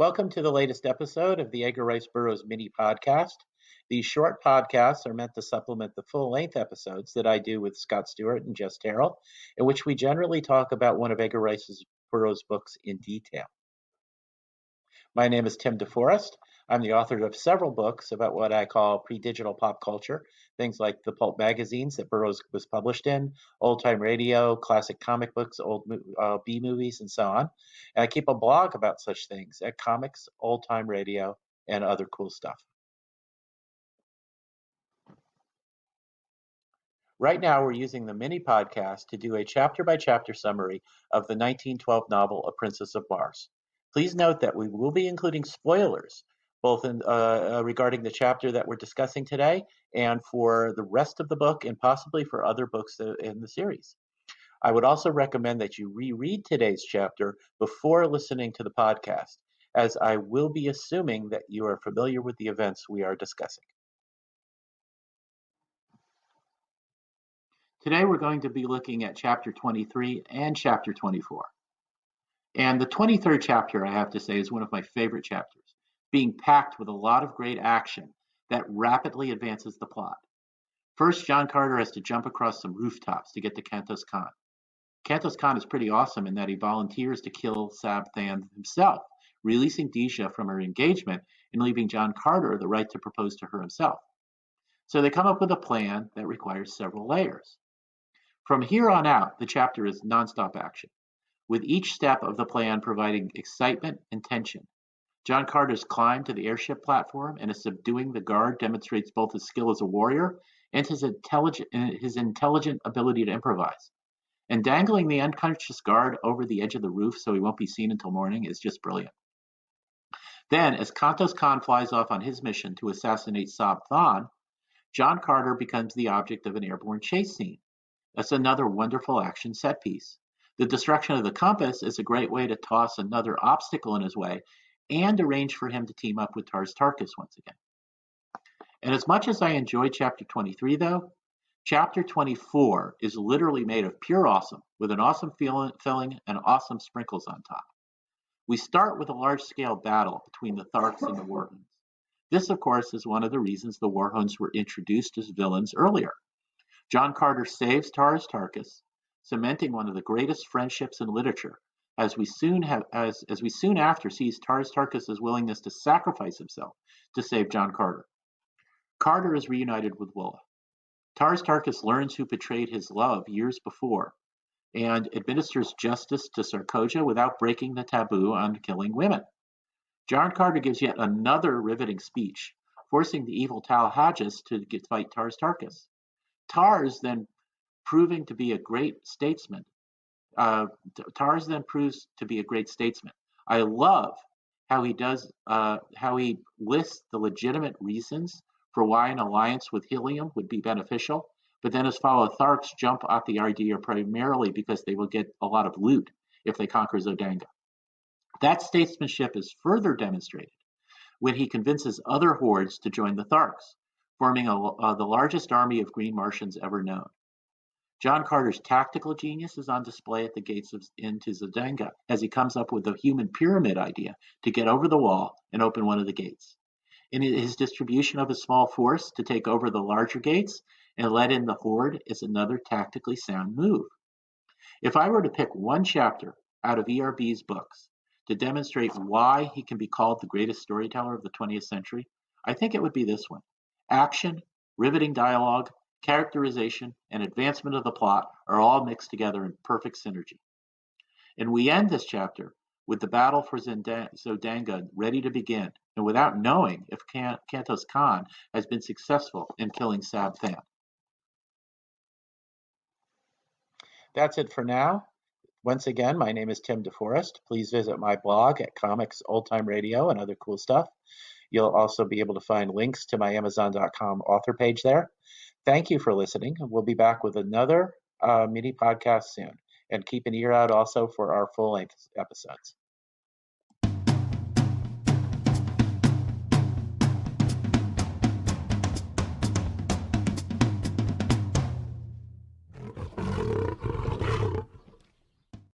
Welcome to the latest episode of the Edgar Rice Burroughs mini podcast. These short podcasts are meant to supplement the full-length episodes that I do with Scott Stewart and Jess Terrell, in which we generally talk about one of Edgar Rice Burroughs' books in detail. My name is Tim DeForest. I'm the author of several books about what I call pre-digital pop culture, things like the pulp magazines that Burroughs was published in, old-time radio, classic comic books, old B movies, and so on. And I keep a blog about such things at Comics, Old-Time Radio, and other cool stuff. Right now, we're using the mini podcast to do a chapter-by-chapter summary of the 1912 novel A Princess of Mars. Please note that we will be including spoilers, both regarding the chapter that we're discussing today and for the rest of the book and possibly for other books in the series. I would also recommend that you reread today's chapter before listening to the podcast, as I will be assuming that you are familiar with the events we are discussing. Today we're going to be looking at chapter 23 and chapter 24. And the 23rd chapter, I have to say, is one of my favorite chapters, being packed with a lot of great action that rapidly advances the plot. First, John Carter has to jump across some rooftops to get to Kantos Kan. Kantos Kan is pretty awesome in that he volunteers to kill Sab Than himself, releasing Deja from her engagement and leaving John Carter the right to propose to her himself. So they come up with a plan that requires several layers. From here on out, the chapter is nonstop action, with each step of the plan providing excitement and tension. John Carter's climb to the airship platform and his subduing the guard demonstrates both his skill as a warrior and his intelligent ability to improvise. And dangling the unconscious guard over the edge of the roof so he won't be seen until morning is just brilliant. Then, as Kantos Kan flies off on his mission to assassinate Sab Than, John Carter becomes the object of an airborne chase scene. That's another wonderful action set piece. The destruction of the compass is a great way to toss another obstacle in his way and arrange for him to team up with Tars Tarkas once again. And as much as I enjoyed chapter 23, though, chapter 24 is literally made of pure awesome, with an awesome filling and awesome sprinkles on top. We start with a large-scale battle between the Tharks and the Warhounds. This, of course, is one of the reasons the Warhounds were introduced as villains earlier. John Carter saves Tars Tarkas, cementing one of the greatest friendships in literature, as we soon after sees Tars Tarkas' willingness to sacrifice himself to save John Carter. Carter is reunited with Willa. Tars Tarkas learns who betrayed his love years before, and administers justice to Sarkoja without breaking the taboo on killing women. John Carter gives yet another riveting speech, forcing the evil Tal Hajas to fight Tars Tarkas. Tars then proving to be a great statesman. Tars then proves to be a great statesman. I love how he lists the legitimate reasons for why an alliance with Helium would be beneficial, but then his fellow Tharks jump at the idea primarily because they will get a lot of loot if they conquer Zodanga. That statesmanship is further demonstrated when he convinces other hordes to join the Tharks, forming the largest army of Green Martians ever known. John Carter's tactical genius is on display at the gates into Zodanga as he comes up with the human pyramid idea to get over the wall and open one of the gates. In his distribution of his small force to take over the larger gates and let in the horde is another tactically sound move. If I were to pick one chapter out of ERB's books to demonstrate why he can be called the greatest storyteller of the 20th century, I think it would be this one. Action, riveting dialogue, characterization, and advancement of the plot are all mixed together in perfect synergy. And we end this chapter with the battle for Zodanga ready to begin, and without knowing if Kantos Kan has been successful in killing Sab Than. That's it for now. Once again, my name is Tim DeForest. Please visit my blog at Comics, Old-Time Radio, and other cool stuff. You'll also be able to find links to my Amazon.com author page there. Thank you for listening. We'll be back with another mini podcast soon. And keep an ear out also for our full-length episodes.